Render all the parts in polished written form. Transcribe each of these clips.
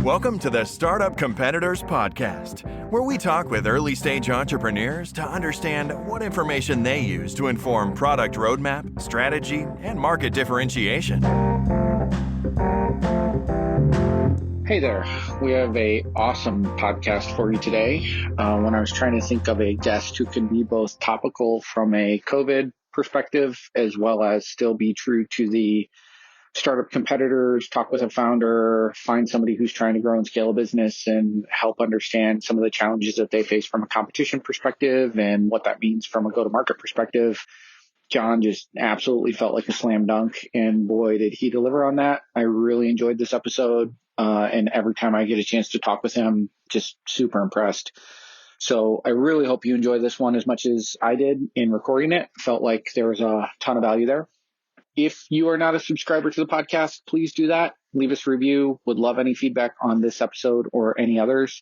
Welcome to the Startup Competitors Podcast, where we talk with early-stage entrepreneurs to understand what information they use to inform product roadmap, strategy, and market differentiation. Hey there. We have an awesome podcast for you today. When I was trying to think of a guest who can be both topical from a COVID perspective, as well as still be true to the startup competitors, talk with a founder, find somebody who's trying to grow and scale a business and help understand some of the challenges that they face from a competition perspective and what that means from a go-to-market perspective. John just absolutely felt like a slam dunk, and boy, did he deliver on that. I really enjoyed this episode, and every time I get a chance to talk with him, just super impressed. So I really hope you enjoy this one as much as I did in recording it. Felt like there was a ton of value there. If you are not a subscriber to the podcast, please do that. Leave us a review. Would love any feedback on this episode or any others.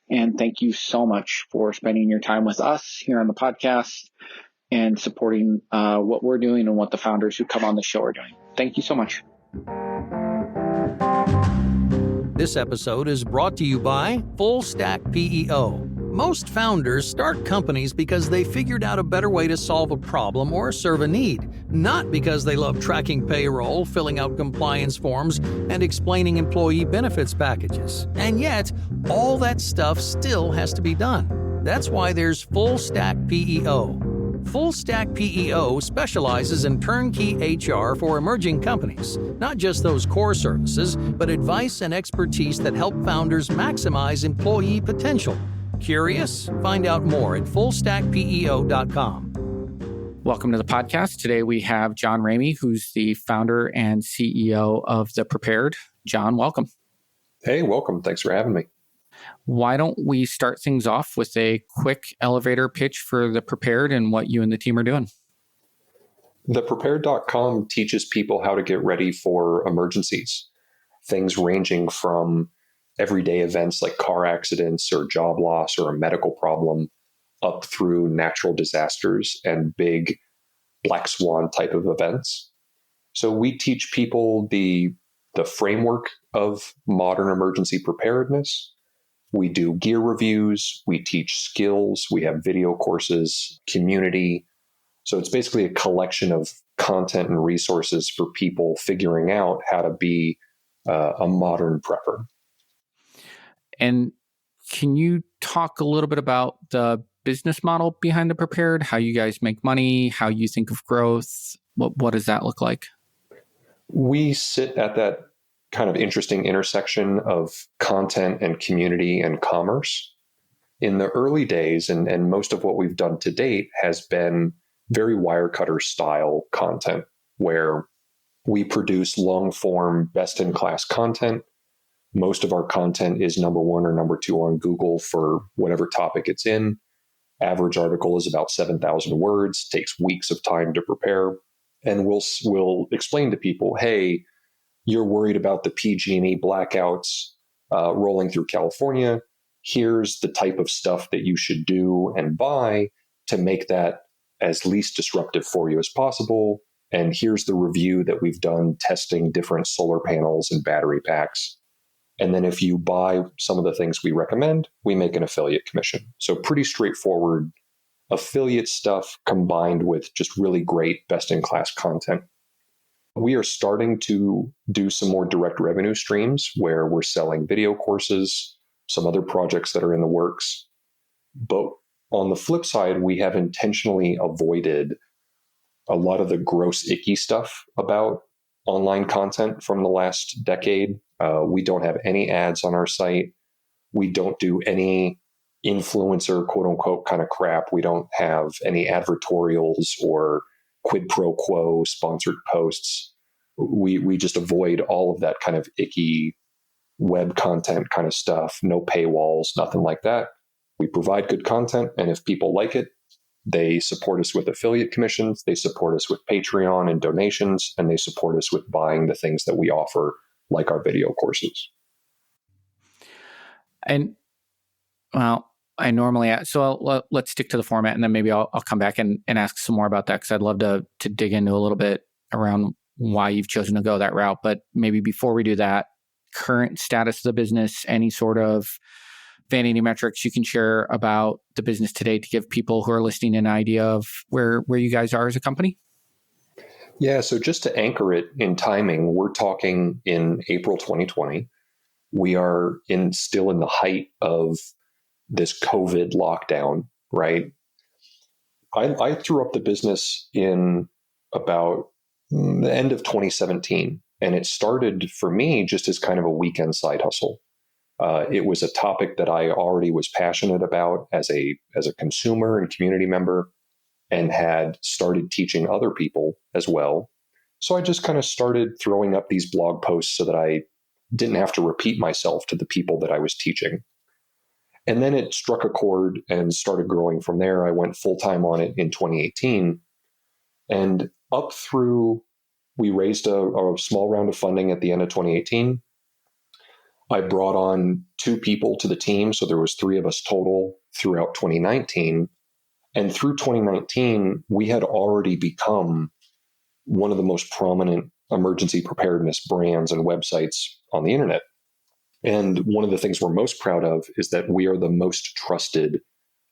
And thank you so much for spending your time with us here on the podcast and supporting what we're doing and what the founders who come on the show are doing. Thank you so much. This episode is brought to you by Full Stack PEO. Most founders start companies because they figured out a better way to solve a problem or serve a need, not because they love tracking payroll, filling out compliance forms, and explaining employee benefits packages. And yet, all that stuff still has to be done. That's why there's Full Stack PEO. Full Stack PEO specializes in turnkey HR for emerging companies, not just those core services, but advice and expertise that help founders maximize employee potential. Curious? Find out more at fullstackpeo.com. Welcome to the podcast. Today we have John Ramey, who's the founder and CEO of The Prepared. John, welcome. Hey, welcome. Thanks for having me. Why don't we start things off with a quick elevator pitch for The Prepared and what you and the team are doing? ThePrepared.com teaches people how to get ready for emergencies, things ranging from everyday events like car accidents or job loss or a medical problem up through natural disasters and big black swan type of events. So we teach people the framework of modern emergency preparedness. We do gear reviews, we teach skills, we have video courses, community. So it's basically a collection of content and resources for people figuring out how to be a modern prepper. And can you talk a little bit about the business model behind The Prepared, how you guys make money, how you think of growth? What does that look like? We sit at that kind of interesting intersection of content and community and commerce. In the early days, and most of what we've done to date has been very Wirecutter style content, where we produce long form, best in class content. Most of our content is number one or number two on Google for whatever topic it's in. Average article is about 7,000 words, takes weeks of time to prepare. And we'll explain to people, hey, you're worried about the PG&E blackouts rolling through California. Here's the type of stuff that you should do and buy to make that as least disruptive for you as possible. And here's the review that we've done testing different solar panels and battery packs. And then if you buy some of the things we recommend, we make an affiliate commission. So pretty straightforward affiliate stuff combined with just really great best-in-class content. We are starting to do some more direct revenue streams where we're selling video courses, some other projects that are in the works. But on the flip side, we have intentionally avoided a lot of the gross, icky stuff about online content from the last decade. We don't have any ads on our site. We don't do any influencer, quote unquote, kind of crap. We don't have any advertorials or quid pro quo sponsored posts. We just avoid all of that kind of icky web content kind of stuff. No paywalls, nothing like that. We provide good content, and if people like it, they support us with affiliate commissions, they support us with Patreon and donations, and they support us with buying the things that we offer, like our video courses. And well, I normally let's stick to the format, and then maybe I'll come back and ask some more about that, because I'd love to dig into a little bit around why you've chosen to go that route. But maybe before we do that, current status of the business, any sort of vanity metrics you can share about the business today to give people who are listening an idea of where you guys are as a company? Yeah, so just to anchor it in timing, we're talking in April 2020. We are still in the height of this COVID lockdown, right? I threw up the business in about the end of 2017, and it started for me just as kind of a weekend side hustle. It was a topic that I already was passionate about as a consumer and community member, and had started teaching other people as well. So I just kind of started throwing up these blog posts so that I didn't have to repeat myself to the people that I was teaching. And then it struck a chord and started growing from there. I went full-time on it in 2018. And up through, we raised a small round of funding at the end of 2018. I brought on 2 people to the team. So there was 3 of us total throughout 2019. And through 2019, we had already become one of the most prominent emergency preparedness brands and websites on the internet. And one of the things we're most proud of is that we are the most trusted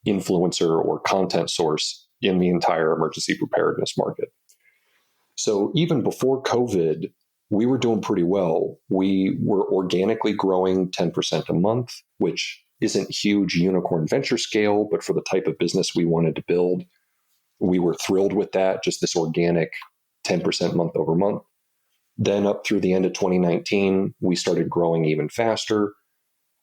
influencer or content source in the entire emergency preparedness market. So even before COVID, we were doing pretty well. We were organically growing 10% a month, which isn't huge unicorn venture scale, but for the type of business we wanted to build, we were thrilled with that, just this organic 10% month over month. Then up through the end of 2019, we started growing even faster.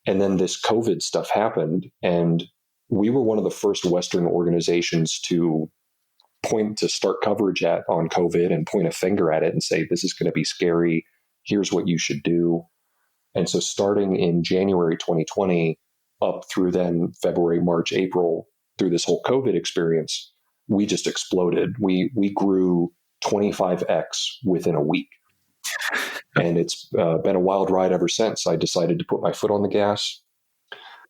And then this COVID stuff happened, and we were one of the first Western organizations to start coverage on COVID and point a finger at it and say, this is going to be scary. Here's what you should do. And so starting in January 2020, up through then February, March, April, through this whole COVID experience, we just exploded. We grew 25x within a week. And it's been a wild ride ever since. I decided to put my foot on the gas,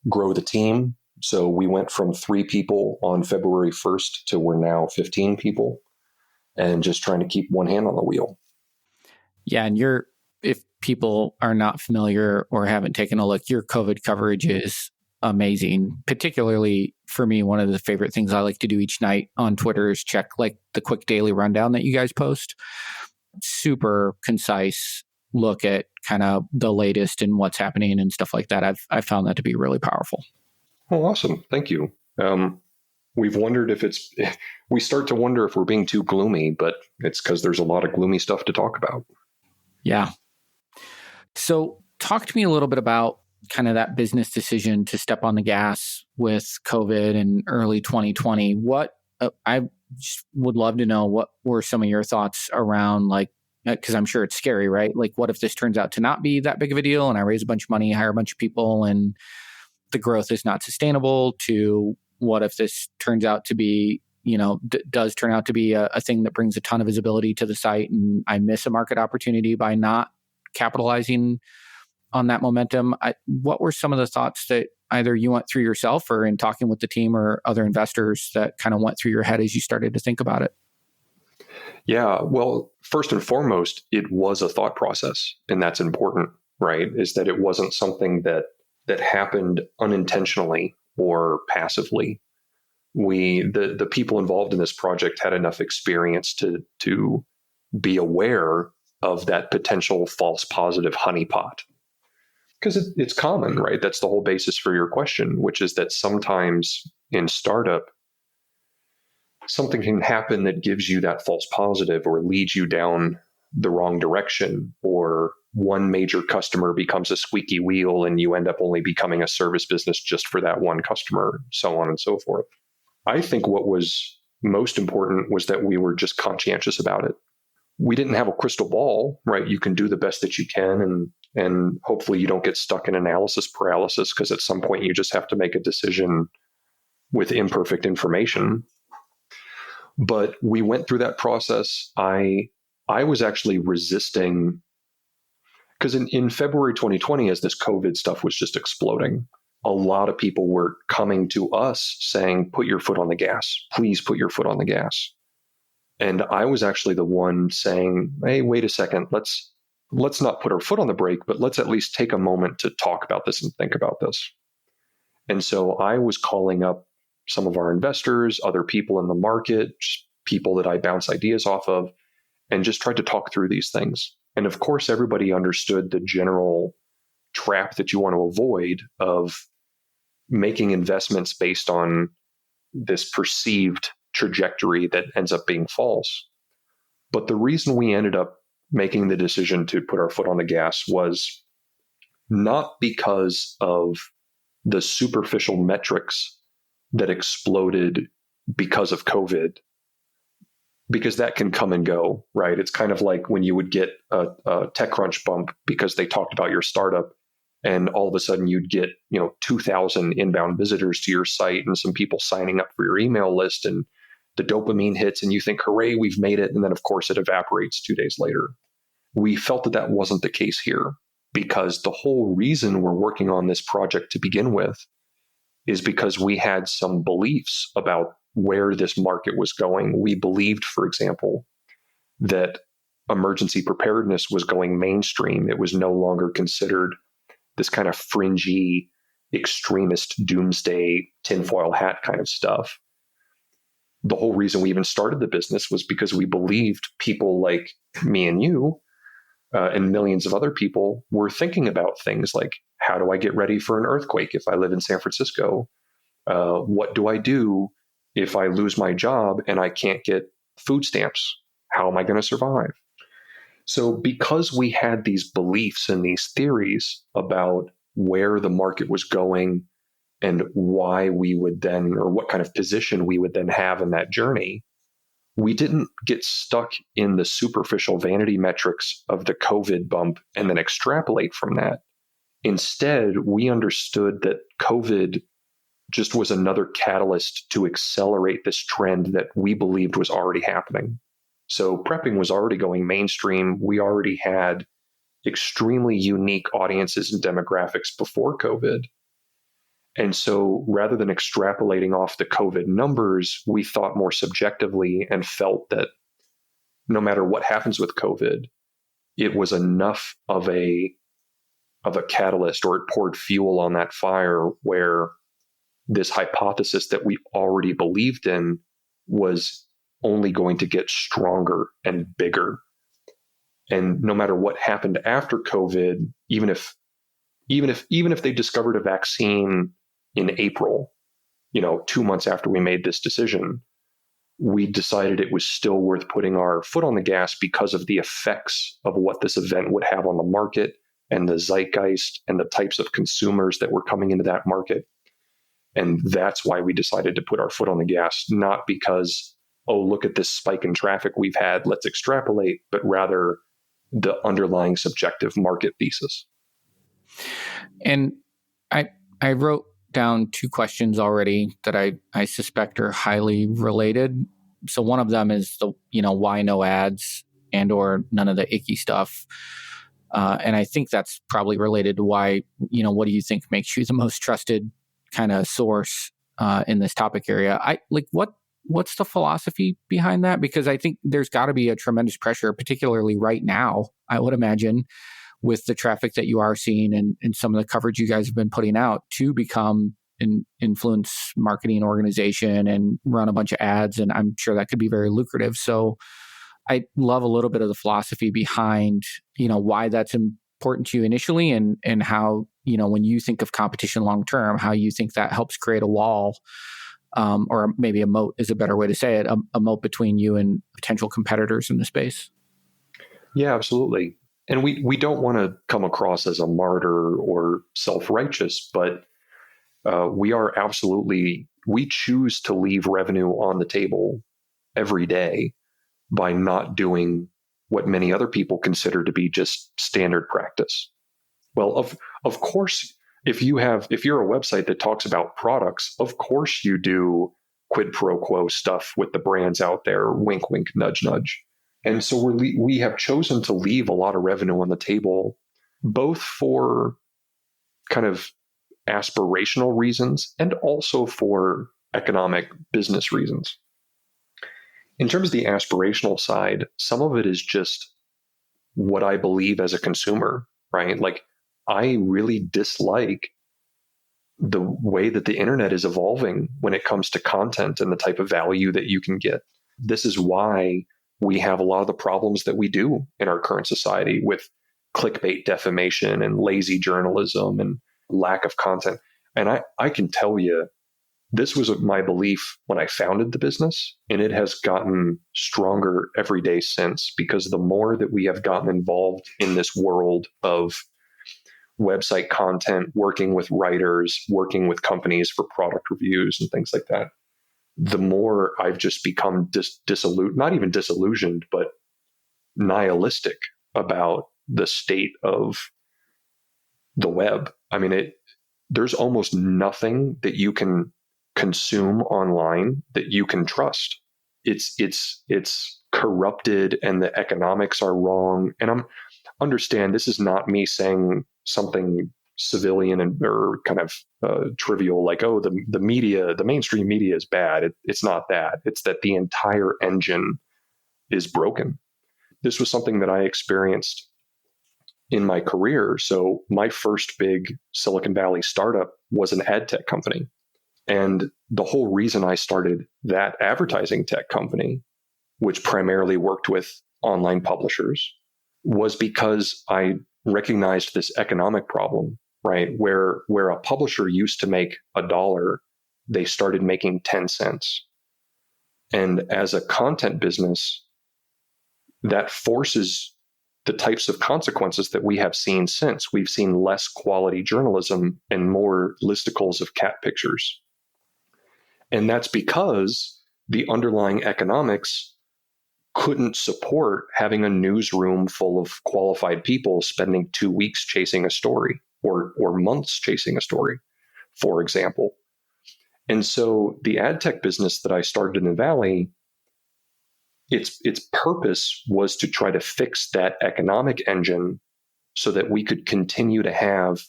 grow the team. So we went from 3 people on February 1st to we're now 15 people, and just trying to keep one hand on the wheel. Yeah. And if people are not familiar or haven't taken a look, your COVID coverage is amazing. Particularly for me, one of the favorite things I like to do each night on Twitter is check like the quick daily rundown that you guys post. Super concise look at kind of the latest and what's happening and stuff like that. I've found that to be really powerful. Oh, awesome. Thank you. We've wondered we start to wonder if we're being too gloomy, but it's because there's a lot of gloomy stuff to talk about. Yeah. So talk to me a little bit about kind of that business decision to step on the gas with COVID in early 2020. I just would love to know, what were some of your thoughts around, like, because I'm sure it's scary, right? Like, what if this turns out to not be that big of a deal and I raise a bunch of money, hire a bunch of people, and the growth is not sustainable, to what if this turns out to be, does turn out to be a thing that brings a ton of visibility to the site and I miss a market opportunity by not capitalizing on that momentum. What were some of the thoughts that either you went through yourself or in talking with the team or other investors that kind of went through your head as you started to think about it? Yeah, well, first and foremost, it was a thought process, and that's important, right? Is that it wasn't something that happened unintentionally or passively. The people involved in this project had enough experience to be aware of that potential false positive honeypot. Because it's common, right? That's the whole basis for your question, which is that sometimes in startup, something can happen that gives you that false positive or leads you down the wrong direction, or one major customer becomes a squeaky wheel and you end up only becoming a service business just for that one customer, so on and so forth. I think what was most important was that we were just conscientious about it. We didn't have a crystal ball, right? You can do the best that you can, and hopefully you don't get stuck in analysis paralysis, because at some point you just have to make a decision with imperfect information. But we went through that process. I was actually resisting, because in February 2020, as this COVID stuff was just exploding, a lot of people were coming to us saying, put your foot on the gas. Please put your foot on the gas. And I was actually the one saying, hey, wait a second, let's let's not put our foot on the brake, but let's at least take a moment to talk about this and think about this. And so I was calling up some of our investors, other people in the market, just people that I bounce ideas off of, and just tried to talk through these things. And of course, everybody understood the general trap that you want to avoid of making investments based on this perceived trajectory that ends up being false. But the reason we ended up making the decision to put our foot on the gas was not because of the superficial metrics that exploded because of COVID, because that can come and go, right? It's kind of like when you would get a TechCrunch bump because they talked about your startup, and all of a sudden you'd get 2,000 inbound visitors to your site and some people signing up for your email list, and the dopamine hits and you think, hooray, we've made it. And then of course it evaporates 2 days later. We felt that that wasn't the case here, because the whole reason we're working on this project to begin with is because we had some beliefs about where this market was going. We believed, for example, that emergency preparedness was going mainstream. It was no longer considered this kind of fringy, extremist doomsday tinfoil hat kind of stuff. The whole reason we even started the business was because we believed people like me and you and millions of other people were thinking about things like, how do I get ready for an earthquake if I live in San Francisco? What do I do if I lose my job and I can't get food stamps? How am I going to survive? So because we had these beliefs and these theories about where the market was going and why we would then, or what kind of position we would then have in that journey, we didn't get stuck in the superficial vanity metrics of the COVID bump and then extrapolate from that. Instead, we understood that COVID just was another catalyst to accelerate this trend that we believed was already happening. So prepping was already going mainstream. We already had extremely unique audiences and demographics before COVID. And so rather than extrapolating off the COVID numbers, we thought more subjectively and felt that no matter what happens with COVID, it was enough of a catalyst, or it poured fuel on that fire where this hypothesis that we already believed in was only going to get stronger and bigger. And no matter what happened after COVID, even if they discovered a vaccine in April, 2 months after we made this decision, we decided it was still worth putting our foot on the gas because of the effects of what this event would have on the market and the zeitgeist and the types of consumers that were coming into that market. And that's why we decided to put our foot on the gas, not because, oh, look at this spike in traffic we've had, let's extrapolate, but rather the underlying subjective market thesis. And I wrote down 2 questions already that I suspect are highly related. So one of them is the, why no ads and or none of the icky stuff. And I think that's probably related to why, what do you think makes you the most trusted kind of source in this topic area? What's the philosophy behind that? Because I think there's got to be a tremendous pressure, particularly right now, I would imagine, with the traffic that you are seeing and some of the coverage you guys have been putting out, to become an influence marketing organization and run a bunch of ads. And I'm sure that could be very lucrative. So I love a little bit of the philosophy behind, why that's important to you initially, and how, when you think of competition long-term, how you think that helps create a wall, or maybe a moat is a better way to say it, a moat between you and potential competitors in the space. Yeah, absolutely. And we don't want to come across as a martyr or self-righteous, but we choose to leave revenue on the table every day by not doing what many other people consider to be just standard practice. Well, of course, if you're a website that talks about products, of course you do quid pro quo stuff with the brands out there, wink, wink, nudge, nudge. And so we have chosen to leave a lot of revenue on the table, both for kind of aspirational reasons and also for economic business reasons. In terms of the aspirational side, some of it is just what I believe as a consumer, right? Like, I really dislike the way that the internet is evolving when it comes to content and the type of value that you can get. This is why we have a lot of the problems that we do in our current society with clickbait defamation and lazy journalism and lack of content. And I can tell you, this was my belief when I founded the business, and it has gotten stronger every day since, because the more that we have gotten involved in this world of website content, working with writers, working with companies for product reviews and things like that, the more I've just become not even disillusioned, but nihilistic about the state of the web. I mean, there's almost nothing that you can consume online that you can trust. It's corrupted, and the economics are wrong. And understand, this is not me saying something civilian or kind of trivial, like, oh, the media, the mainstream media is bad. It's not that. It's that the entire engine is broken. This was something that I experienced in my career. So my first big Silicon Valley startup was an ad tech company. And the whole reason I started that advertising tech company, which primarily worked with online publishers, was because I recognized this economic problem, right? Where a publisher used to make $1, they started making 10 cents. And as a content business, that forces the types of consequences that we have seen since. We've seen less quality journalism and more listicles of cat pictures. And that's because the underlying economics couldn't support having a newsroom full of qualified people spending 2 weeks chasing a story or months chasing a story, for example. And so the ad tech business that I started in the Valley, its purpose was to try to fix that economic engine so that we could continue to have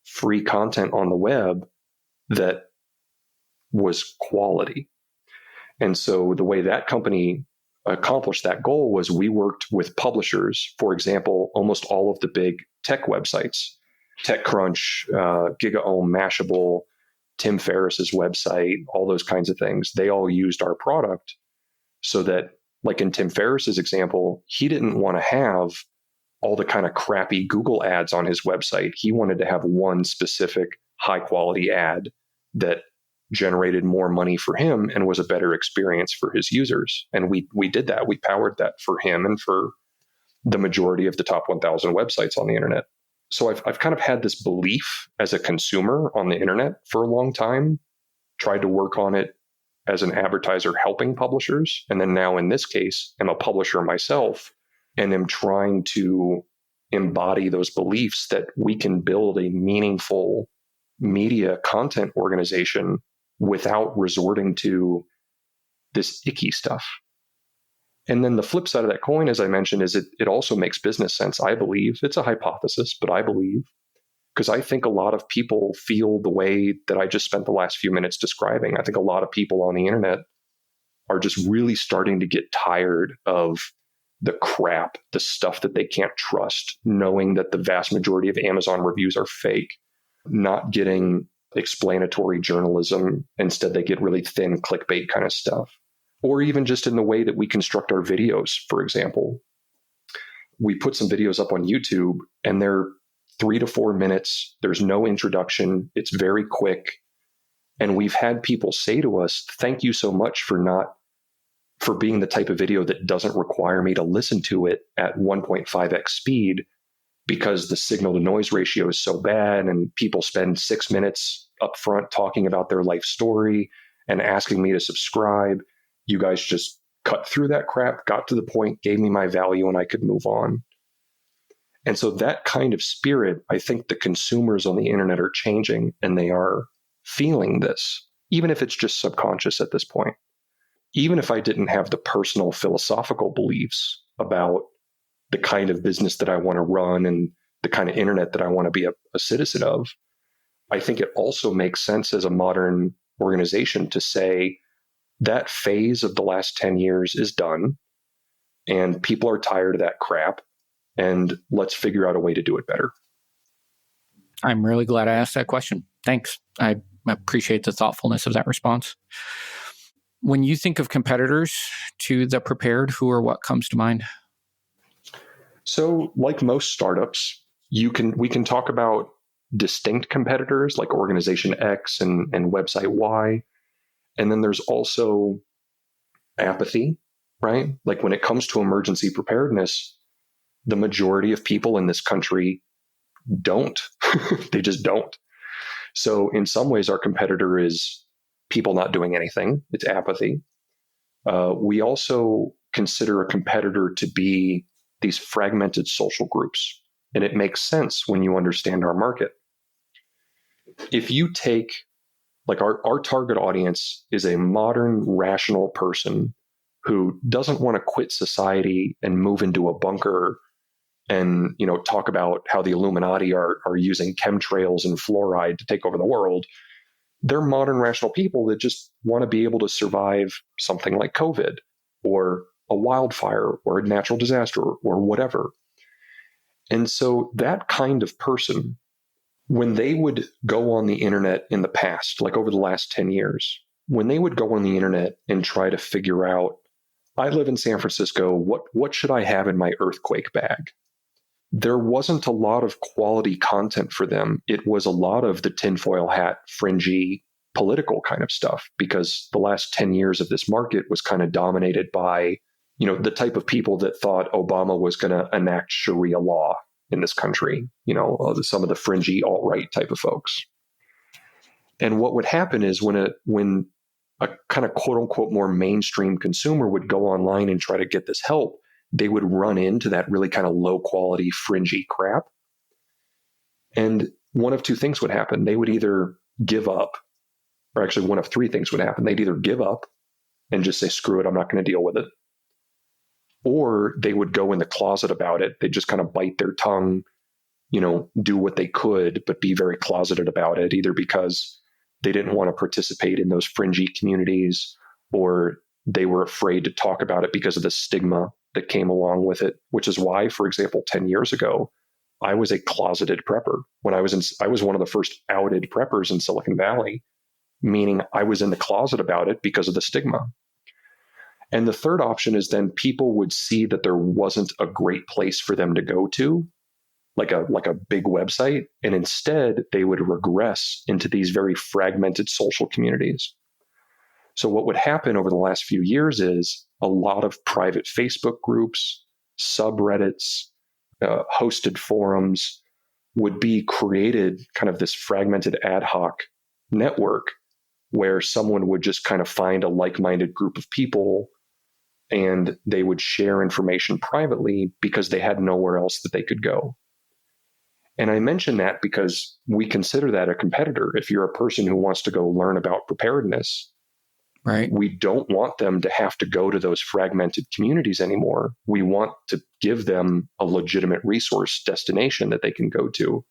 free content on the web that was quality. And so the way that company accomplished that goal was we worked with publishers. For example, almost all of the big tech websites, TechCrunch, GigaOM, Mashable, Tim Ferriss's website, all those kinds of things, they all used our product so that, like in Tim Ferriss's example, he didn't want to have all the kind of crappy Google ads on his website. He wanted to have one specific high quality ad that generated more money for him and was a better experience for his users. And we did that. We powered that for him and for the majority of the top 1,000 websites on the internet. So I've kind of had this belief as a consumer on the internet for a long time, tried to work on it as an advertiser helping publishers. And then now in this case, I'm a publisher myself and am trying to embody those beliefs that we can build a meaningful media content organization without resorting to this icky stuff. And then the flip side of that coin, as I mentioned, is it also makes business sense, I believe. It's a hypothesis, but I believe, because I think a lot of people feel the way that I just spent the last few minutes describing. I think a lot of people on the internet are just really starting to get tired of the crap, the stuff that they can't trust, knowing that the vast majority of Amazon reviews are fake, not getting explanatory journalism. Instead, they get really thin clickbait kind of stuff. Or even just in the way that we construct our videos, for example. We put some videos up on YouTube and they're 3 to 4 minutes. There's no introduction. It's very quick. And we've had people say to us, thank you so much for being the type of video that doesn't require me to listen to it at 1.5x speed, because the signal to noise ratio is so bad and people spend 6 minutes up front talking about their life story and asking me to subscribe. You guys just cut through that crap, got to the point, gave me my value, and I could move on. And so that kind of spirit, I think the consumers on the internet are changing, and they are feeling this, even if it's just subconscious at this point. Even if I didn't have the personal philosophical beliefs about the kind of business that I want to run and the kind of internet that I want to be a citizen of, I think it also makes sense as a modern organization to say that phase of the last 10 years is done and people are tired of that crap. and let's figure out a way to do it better. I'm really glad I asked that question. Thanks. I appreciate the thoughtfulness of that response. When you think of competitors to the prepared, who or what comes to mind? So, like most startups, we can talk about distinct competitors like organization X and website Y. And then there's also apathy, right? Like when it comes to emergency preparedness, the majority of people in this country don't. They just don't. So in some ways, our competitor is people not doing anything. It's apathy. We also consider a competitor to be these fragmented social groups. And it makes sense when you understand our market. If you take, like our target audience is a modern, rational person who doesn't want to quit society and move into a bunker and, talk about how the Illuminati are using chemtrails and fluoride to take over the world. They're modern, rational people that just want to be able to survive something like COVID or a wildfire or a natural disaster or whatever. And so that kind of person, when they would go on the internet in the past, like over the last 10 years, when they would go on the internet and try to figure out, I live in San Francisco, what should I have in my earthquake bag? There wasn't a lot of quality content for them. It was a lot of the tinfoil hat, fringy, political kind of stuff, because the last 10 years of this market was kind of dominated by, the type of people that thought Obama was going to enact Sharia law in this country, some of the fringy alt-right type of folks. And what would happen is when a kind of quote unquote more mainstream consumer would go online and try to get this help, they would run into that really kind of low quality, fringy crap. And one of two things would happen. They would either give up, or actually one of three things would happen. They'd either give up and just say, screw it, I'm not going to deal with it. Or they would go in the closet about it. They'd just kind of bite their tongue, do what they could, but be very closeted about it, either because they didn't want to participate in those fringy communities, or they were afraid to talk about it because of the stigma that came along with it, which is why, for example, 10 years ago, I was a closeted prepper. When I was one of the first outed preppers in Silicon Valley, meaning I was in the closet about it because of the stigma. And the third option is then people would see that there wasn't a great place for them to go to, like a big website, and instead they would regress into these very fragmented social communities. So what would happen over the last few years is a lot of private Facebook groups, subreddits, hosted forums would be created, kind of this fragmented ad hoc network where someone would just kind of find a like-minded group of people and they would share information privately because they had nowhere else that they could go. And I mention that because we consider that a competitor. If you're a person who wants to go learn about preparedness, right, we don't want them to have to go to those fragmented communities anymore. We want to give them a legitimate resource destination that they can go to,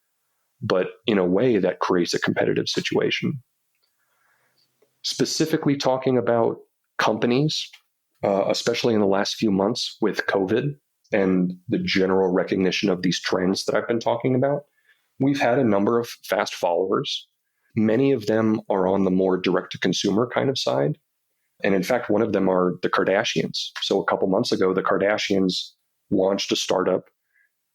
but in a way that creates a competitive situation. Specifically talking about companies, especially in the last few months with COVID and the general recognition of these trends that I've been talking about, we've had a number of fast followers. Many of them are on the more direct-to-consumer kind of side. And in fact, one of them are the Kardashians. So a couple months ago, the Kardashians launched a startup.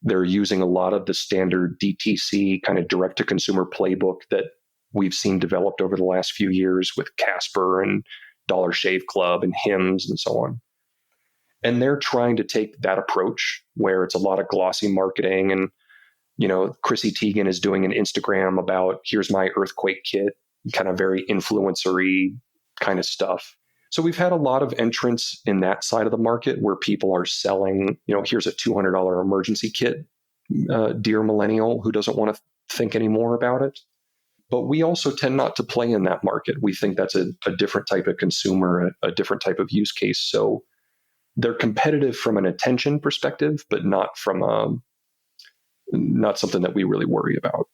They're using a lot of the standard DTC kind of direct-to-consumer playbook that we've seen developed over the last few years with Casper and Dollar Shave Club and Hims and so on. And they're trying to take that approach where it's a lot of glossy marketing. And, Chrissy Teigen is doing an Instagram about, here's my earthquake kit, kind of very influencery kind of stuff. So we've had a lot of entrants in that side of the market where people are selling, here's a $200 emergency kit, dear millennial who doesn't want to think anymore about it. But we also tend not to play in that market. We think that's a different type of consumer, a different type of use case. So they're competitive from an attention perspective, but not from not something that we really worry about.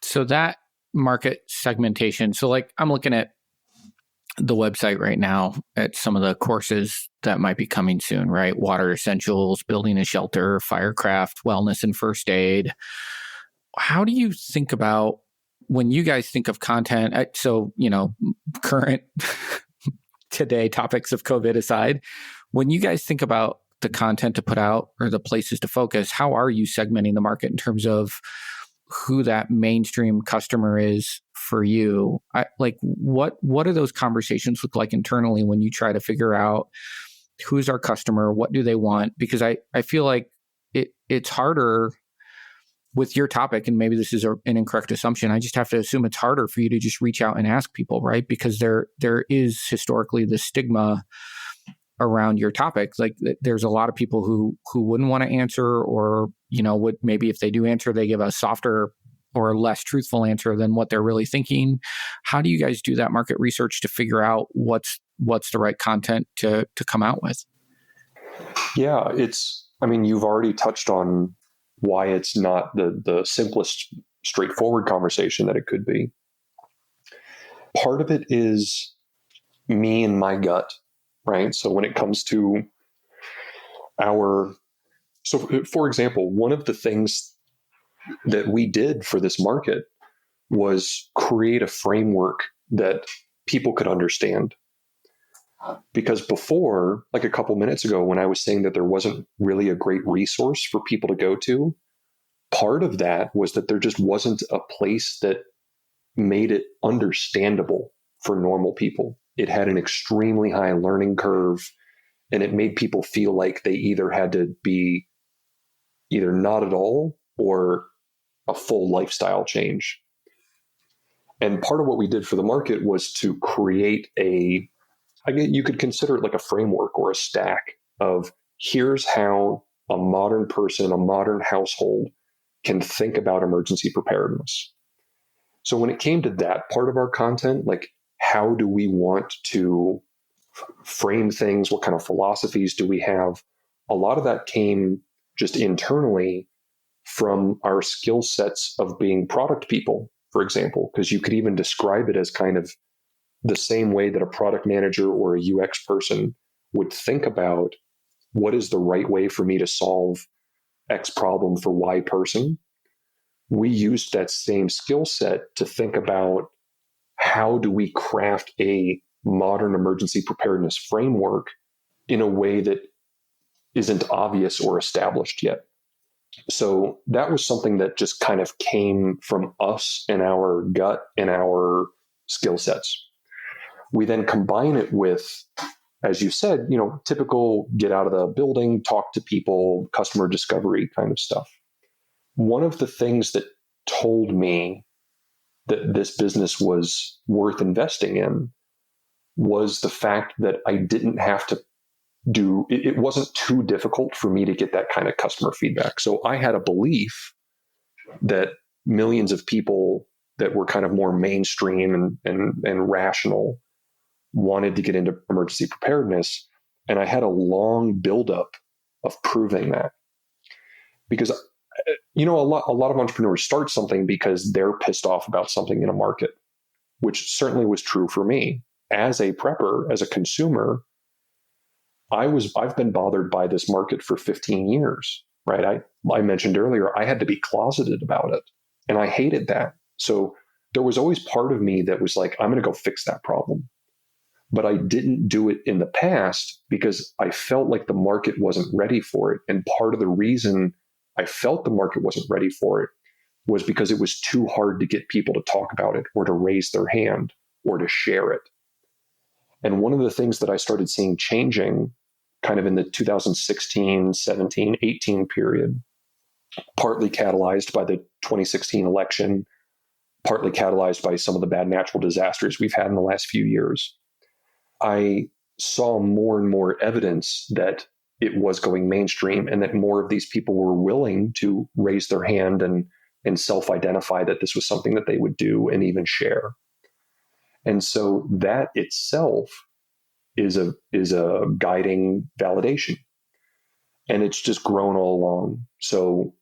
So that market segmentation. So like I'm looking at the website right now at some of the courses that might be coming soon, right? Water essentials, building a shelter, firecraft, wellness and first aid. How do you think about when you guys think of content? So, current today topics of COVID aside, when you guys think about the content to put out or the places to focus, how are you segmenting the market in terms of who that mainstream customer is for you? What do those conversations look like internally when you try to figure out who's our customer, what do they want? Because I feel like it's harder with your topic, and maybe this is an incorrect assumption. I just have to assume it's harder for you to just reach out and ask people, right? Because there is historically the stigma around your topic. Like there's a lot of people who wouldn't want to answer, or would maybe if they do answer, they give a softer or less truthful answer than what they're really thinking. How do you guys do that market research to figure out what's the right content to come out with? Yeah, you've already touched on why it's not the simplest, straightforward conversation that it could be. Part of it is me and my gut, right? So when it comes to for example, one of the things that we did for this market was create a framework that people could understand. Because before, like a couple minutes ago, when I was saying that there wasn't really a great resource for people to go to, part of that was that there just wasn't a place that made it understandable for normal people. It had an extremely high learning curve, and it made people feel like they either had to be either not at all or a full lifestyle change. And part of what we did for the market was to create you could consider it like a framework or a stack of here's how a modern person, a modern household can think about emergency preparedness. So when it came to that part of our content, like how do we want to frame things? What kind of philosophies do we have? A lot of that came just internally from our skill sets of being product people, for example, because you could even describe it as kind of the same way that a product manager or a UX person would think about what is the right way for me to solve X problem for Y person. We used that same skill set to think about how do we craft a modern emergency preparedness framework in a way that isn't obvious or established yet. So that was something that just kind of came from us and our gut and our skill sets. We then combine it with, as you said, typical get out of the building, talk to people, customer discovery kind of stuff. One of the things that told me that this business was worth investing in was the fact that I didn't have to it wasn't too difficult for me to get that kind of customer feedback. So I had a belief that millions of people that were kind of more mainstream and rational wanted to get into emergency preparedness. And I had a long buildup of proving that. Because, a lot of entrepreneurs start something because they're pissed off about something in a market, which certainly was true for me. As a prepper, as a consumer, I've been bothered by this market for 15 years, right? I mentioned earlier, I had to be closeted about it, and I hated that. So there was always part of me that was like, I'm going to go fix that problem. But I didn't do it in the past because I felt like the market wasn't ready for it. And part of the reason I felt the market wasn't ready for it was because it was too hard to get people to talk about it or to raise their hand or to share it. And one of the things that I started seeing changing kind of in the 2016, 17, 18 period, partly catalyzed by the 2016 election, partly catalyzed by some of the bad natural disasters we've had in the last few years, I saw more and more evidence that it was going mainstream and that more of these people were willing to raise their hand and self-identify that this was something that they would do and even share. And so that itself is a guiding validation. And it's just grown all along. So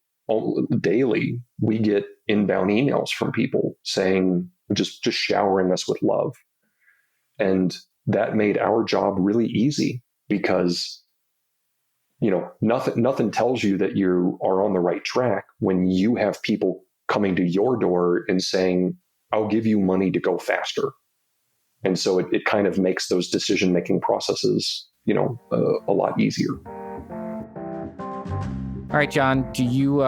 daily, we get inbound emails from people saying, just showering us with love. And that made our job really easy because, nothing tells you that you are on the right track when you have people coming to your door and saying, I'll give you money to go faster. And so it kind of makes those decision-making processes, a lot easier. All right, John, do you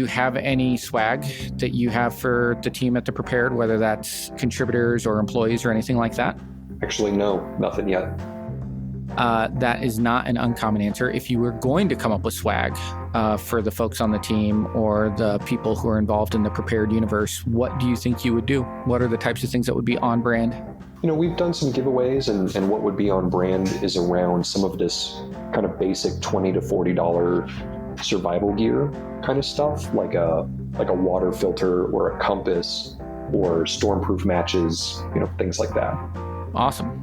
have any swag that you have for the team at The Prepared, whether that's contributors or employees or anything like that? Actually, no, nothing yet. That is not an uncommon answer. If you were going to come up with swag for the folks on the team or the people who are involved in the Prepared universe, what do you think you would do? What are the types of things that would be on brand? We've done some giveaways, and what would be on brand is around some of this kind of basic $20 to $40 survival gear kind of stuff, like a water filter or a compass or stormproof matches, things like that. Awesome.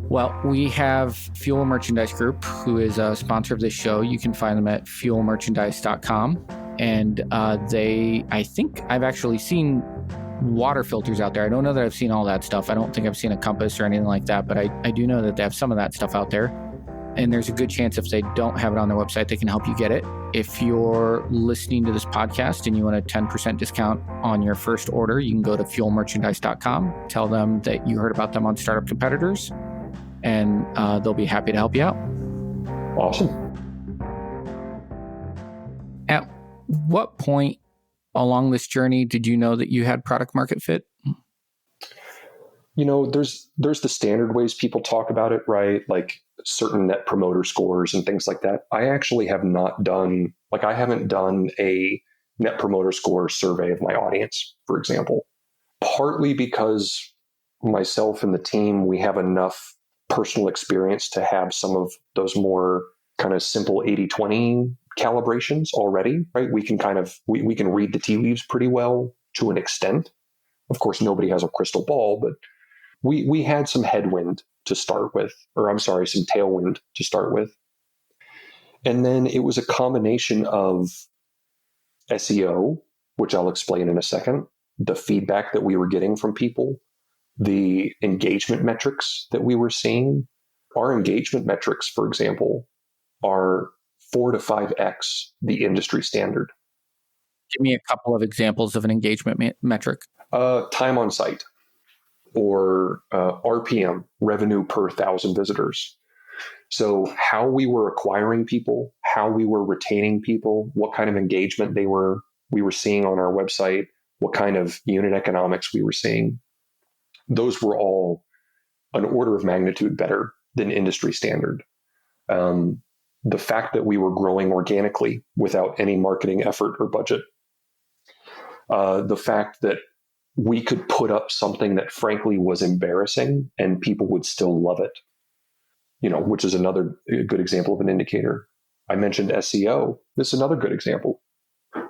Well, we have Fuel Merchandise Group, who is a sponsor of this show. You can find them at fuelmerchandise.com. And I think I've actually seen water filters out there. I don't know that I've seen all that stuff. I don't think I've seen a compass or anything like that, but I do know that they have some of that stuff out there. And there's a good chance if they don't have it on their website, they can help you get it. If you're listening to this podcast and you want a 10% discount on your first order, you can go to fuelmerchandise.com, tell them that you heard about them on Startup Competitors, and they'll be happy to help you out. Awesome. At what point along this journey did you know that you had product market fit? There's the standard ways people talk about it, right? Like certain net promoter scores and things like that. I actually have not done, I haven't done a net promoter score survey of my audience, for example, partly because myself and the team, we have enough personal experience to have some of those more kind of simple 80-20 calibrations already, right? We can we can read the tea leaves pretty well to an extent. Of course, nobody has a crystal ball, but we had some headwind to start with, some tailwind to start with. And then it was a combination of SEO, which I'll explain in a second, the feedback that we were getting from people, the engagement metrics that we were seeing. Our engagement metrics, for example, are 4 to 5x the industry standard. Give me a couple of examples of an engagement metric. Time on site, or RPM, revenue per 1,000 visitors. So how we were acquiring people, how we were retaining people, what kind of engagement we were seeing on our website, what kind of unit economics we were seeing. Those were all an order of magnitude better than industry standard. The fact that we were growing organically without any marketing effort or budget. The fact that we could put up something that frankly was embarrassing and people would still love it, which is another good example of an indicator. I mentioned SEO. This is another good example.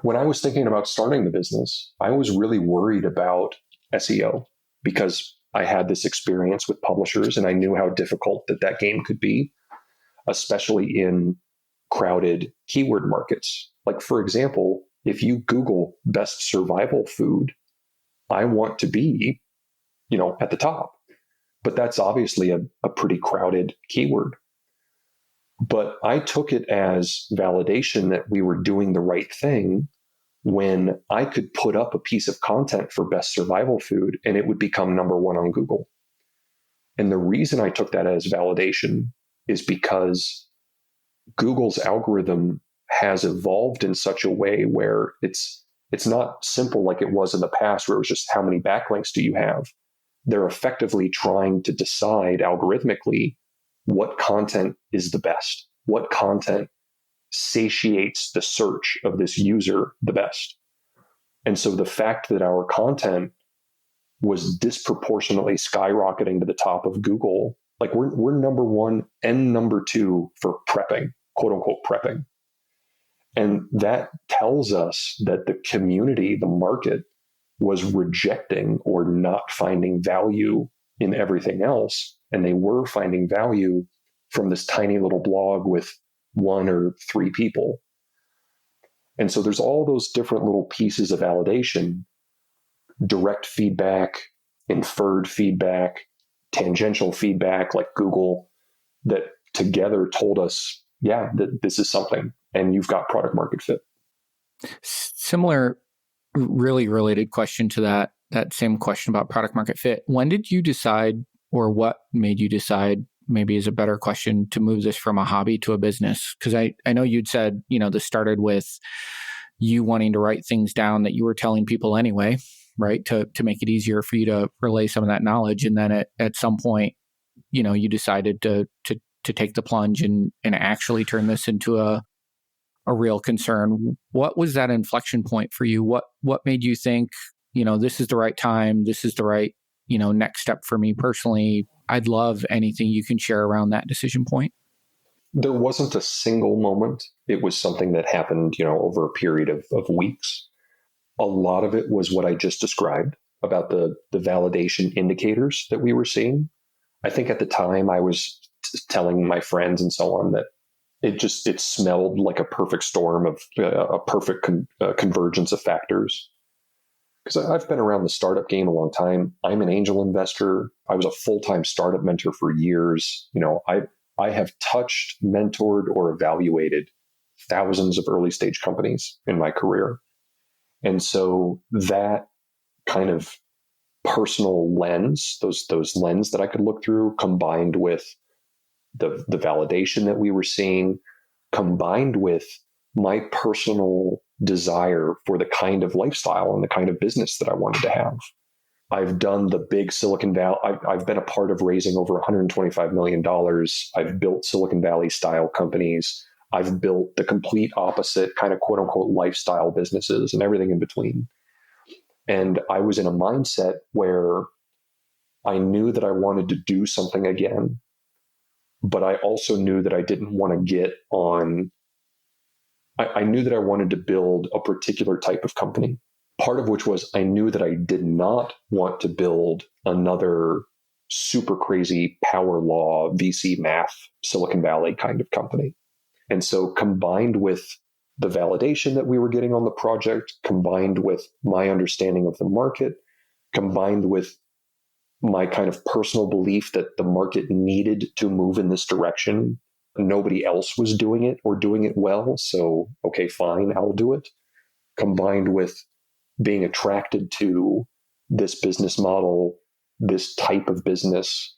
When I was thinking about starting the business, I was really worried about SEO because I had this experience with publishers and I knew how difficult that game could be, especially in crowded keyword markets. Like, for example, if you Google best survival food, I want to be, at the top. But that's obviously a pretty crowded keyword. But I took it as validation that we were doing the right thing when I could put up a piece of content for best survival food and it would become number one on Google. And the reason I took that as validation is because Google's algorithm has evolved in such a way where it's not simple like it was in the past, where it was just how many backlinks do you have. They're effectively trying to decide algorithmically what content is the best, what content satiates the search of this user the best. And so the fact that our content was disproportionately skyrocketing to the top of Google, like we're number one and number two for prepping, quote unquote prepping. And that tells us that the community, the market, was rejecting or not finding value in everything else. And they were finding value from this tiny little blog with 1 or 3 people. And so there's all those different little pieces of validation, direct feedback, inferred feedback, tangential feedback like Google that together told us, yeah, that this is something and you've got product market fit. Similar, really related question to that same question about product market fit. When did you decide, or what made you decide, maybe is a better question, to move this from a hobby to a business? Because I know you'd said, this started with you wanting to write things down that you were telling people anyway, right? To make it easier for you to relay some of that knowledge. And then at some point, you decided to take the plunge and actually turn this into a real concern. What was that inflection point for you? What made you think, this is the right time, this is the right, next step for me personally? I'd love anything you can share around that decision point. There wasn't a single moment. It was something that happened, over a period of weeks. A lot of it was what I just described about the validation indicators that we were seeing. I think at the time I was telling my friends and so on that it smelled like a perfect storm of a perfect convergence of factors. Because I've been around the startup game a long time. I'm an angel investor. I was a full-time startup mentor for years. I have touched, mentored, or evaluated thousands of early stage companies in my career. And so that kind of personal lens, those lens that I could look through, combined with the validation that we were seeing, combined with my personal desire for the kind of lifestyle and the kind of business that I wanted to have. I've done the big Silicon Valley. I've been a part of raising over $125 million. I've built Silicon Valley style companies. I've built the complete opposite kind of quote unquote lifestyle businesses and everything in between. And I was in a mindset where I knew that I wanted to do something again, but I also knew that I didn't want to get on. I knew that I wanted to build a particular type of company. Part of which was I knew that I did not want to build another super crazy power law, VC math, Silicon Valley kind of company. And so combined with the validation that we were getting on the project, combined with my understanding of the market, combined with my kind of personal belief that the market needed to move in this direction. Nobody else was doing it or doing it well. So, okay, fine, I'll do it. Combined with being attracted to this business model, this type of business,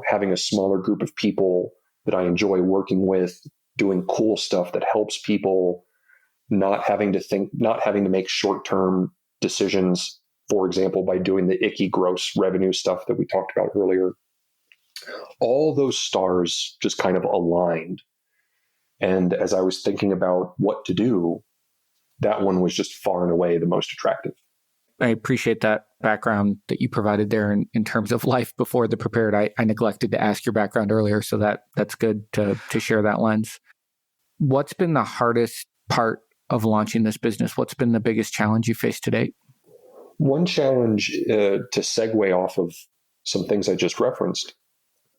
having a smaller group of people that I enjoy working with, doing cool stuff that helps people, not having to make short-term decisions, for example, by doing the icky gross revenue stuff that we talked about earlier. All those stars just kind of aligned. And as I was thinking about what to do, that one was just far and away the most attractive. I appreciate that background that you provided there in terms of life before the prepared. I neglected to ask your background earlier, so that's good to share that lens. What's been the hardest part of launching this business? What's been the biggest challenge you faced to date? One challenge, to segue off of some things I just referenced,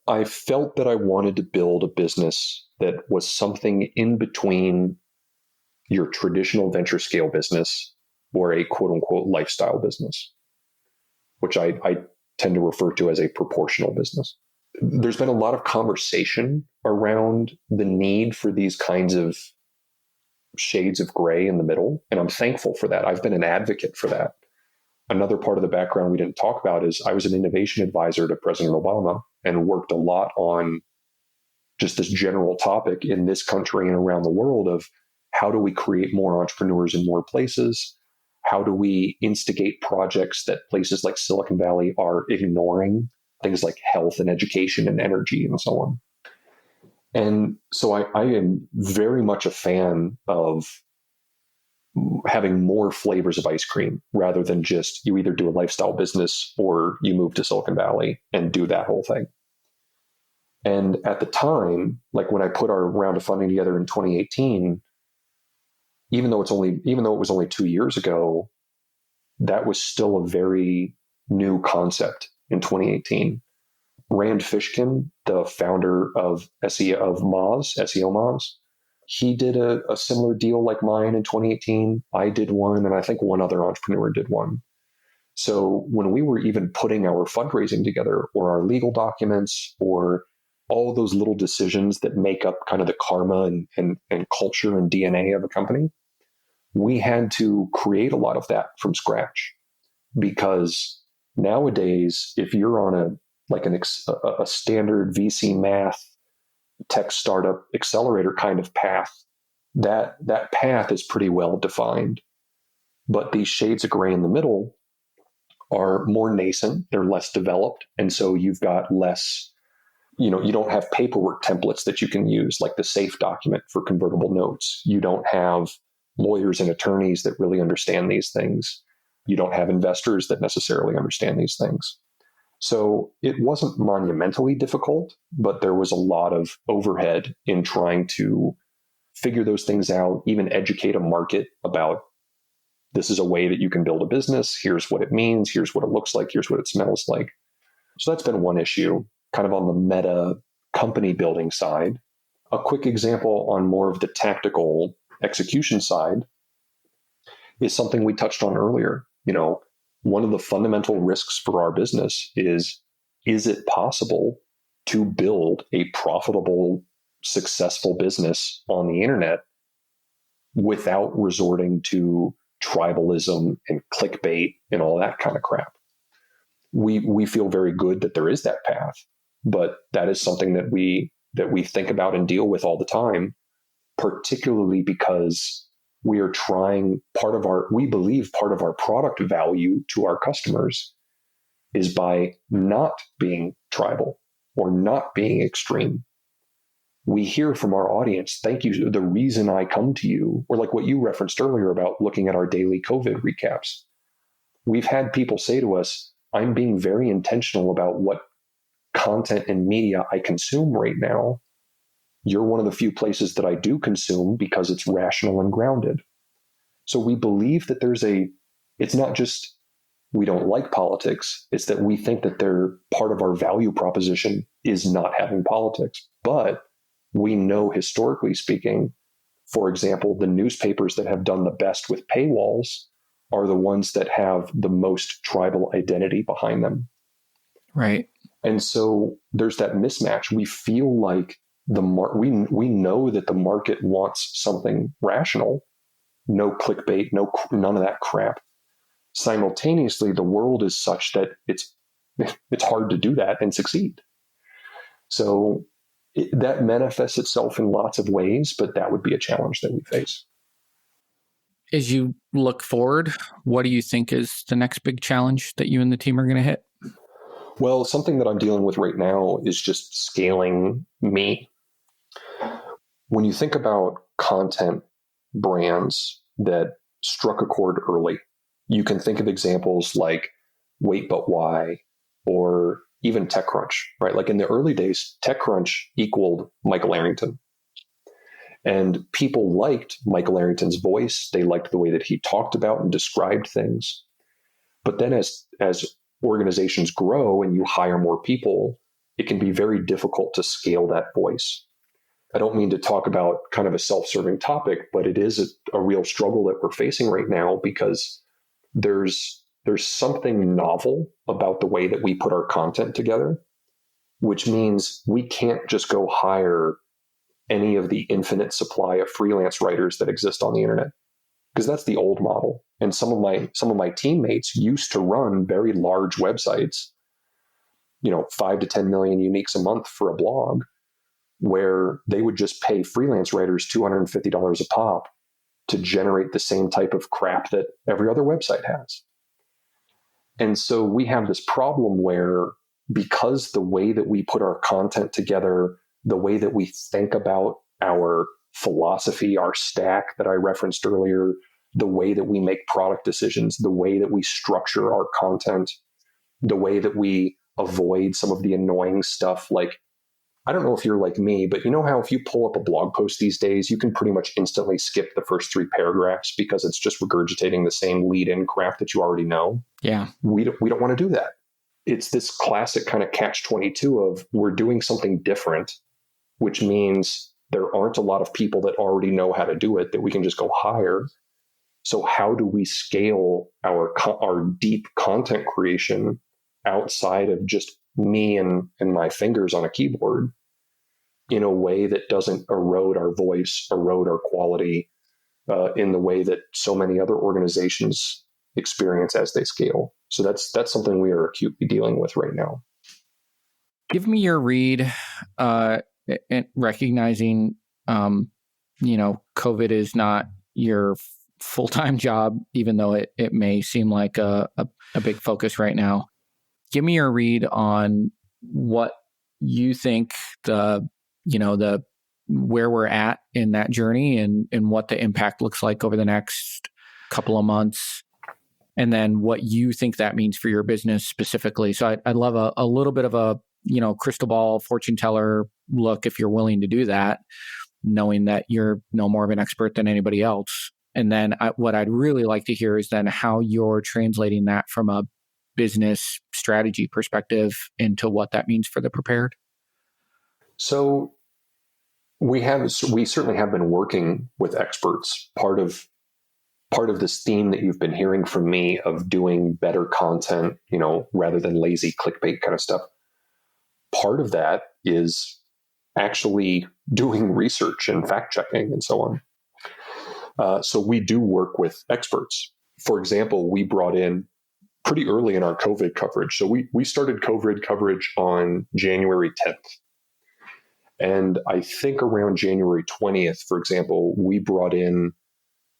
I felt that I wanted to build a business that was something in between your traditional venture scale business or a quote unquote lifestyle business, which I tend to refer to as a proportional business. There's been a lot of conversation around the need for these kinds of shades of gray in the middle, and I'm thankful for that. I've been an advocate for that. Another part of the background we didn't talk about is I was an innovation advisor to President Obama and worked a lot on just this general topic in this country and around the world of how do we create more entrepreneurs in more places? How do we instigate projects that places like Silicon Valley are ignoring, things like health and education and energy and so on? And so I am very much a fan of having more flavors of ice cream rather than just you either do a lifestyle business or you move to Silicon Valley and do that whole thing. And at the time, like when I put our round of funding together in 2018, even though it was only 2 years ago, that was still a very new concept in 2018. Rand Fishkin, the founder of SEO Moz, he did a similar deal like mine in 2018. I did one, and I think one other entrepreneur did one. So when we were even putting our fundraising together, or our legal documents, or all those little decisions that make up kind of the karma and culture and DNA of a company, we had to create a lot of that from scratch. Because nowadays, if you're on a standard VC math tech startup accelerator kind of path, that path is pretty well defined. But these shades of gray in the middle are more nascent, they're less developed. And so you've got less, you don't have paperwork templates that you can use, like the SAFE document for convertible notes. You don't have lawyers and attorneys that really understand these things. You don't have investors that necessarily understand these things. So it wasn't monumentally difficult, but there was a lot of overhead in trying to figure those things out, even educate a market about, this is a way that you can build a business. Here's what it means. Here's what it looks like. Here's what it smells like. So that's been one issue, kind of on the meta company building side. A quick example on more of the tactical execution side is something we touched on earlier. One of the fundamental risks for our business is it possible to build a profitable, successful business on the internet without resorting to tribalism and clickbait and all that kind of crap? We feel very good that there is that path, but that is something that we think about and deal with all the time, particularly because we are trying, we believe part of our product value to our customers is by not being tribal or not being extreme. We hear from our audience, thank you, the reason I come to you, or like what you referenced earlier about looking at our daily COVID recaps. We've had people say to us, I'm being very intentional about what content and media I consume right now. You're one of the few places that I do consume because it's rational and grounded. So we believe that it's not just we don't like politics, it's that we think that they're part of our value proposition is not having politics. But we know, historically speaking, for example, the newspapers that have done the best with paywalls are the ones that have the most tribal identity behind them. Right. And so there's that mismatch. We feel like we know that the market wants something rational, no clickbait, none of that crap. Simultaneously, the world is such that it's hard to do that and succeed. So that manifests itself in lots of ways, but that would be a challenge that we face. As you look forward, what do you think is the next big challenge that you and the team are going to hit? Well, something that I'm dealing with right now is just scaling me. When you think about content brands that struck a chord early, you can think of examples like Wait But Why, or even TechCrunch, right? Like in the early days, TechCrunch equaled Michael Arrington. And people liked Michael Arrington's voice. They liked the way that he talked about and described things. But then as organizations grow and you hire more people, it can be very difficult to scale that voice. I don't mean to talk about kind of a self-serving topic, but it is a real struggle that we're facing right now, because there's something novel about the way that we put our content together, which means we can't just go hire any of the infinite supply of freelance writers that exist on the internet, because that's the old model. And some of my teammates used to run very large websites, 5 to 10 million uniques a month for a blog, where they would just pay freelance writers $250 a pop to generate the same type of crap that every other website has. And so we have this problem where, because the way that we put our content together, the way that we think about our philosophy, our stack that I referenced earlier, the way that we make product decisions, the way that we structure our content, the way that we avoid some of the annoying stuff. Like, I don't know if you're like me, but you know how if you pull up a blog post these days, you can pretty much instantly skip the first 3 paragraphs because it's just regurgitating the same lead-in crap that you already know? Yeah. We don't want to do that. It's this classic kind of catch-22 of we're doing something different, which means there aren't a lot of people that already know how to do it that we can just go hire. So how do we scale our deep content creation outside of just me and my fingers on a keyboard in a way that doesn't erode our voice, erode our quality, in the way that so many other organizations experience as they scale? So that's something we are acutely dealing with right now. Give me your read, recognizing, COVID is not your full-time job, even though it may seem like a big focus right now. Give me your read on what you think where we're at in that journey and what the impact looks like over the next couple of months, and then what you think that means for your business specifically. So I'd love a little bit of a crystal ball fortune teller look, if you're willing to do that, knowing that you're no more of an expert than anybody else. And then what I'd really like to hear is then how you're translating that from a business strategy perspective into what that means for the Prepared. So we certainly have been working with experts. Part of this theme that you've been hearing from me of doing better content, rather than lazy clickbait kind of stuff. Part of that is actually doing research and fact checking and so on. So we do work with experts. For example, we brought in pretty early in our COVID coverage. So we started COVID coverage on January 10th. And I think around January 20th, for example, we brought in,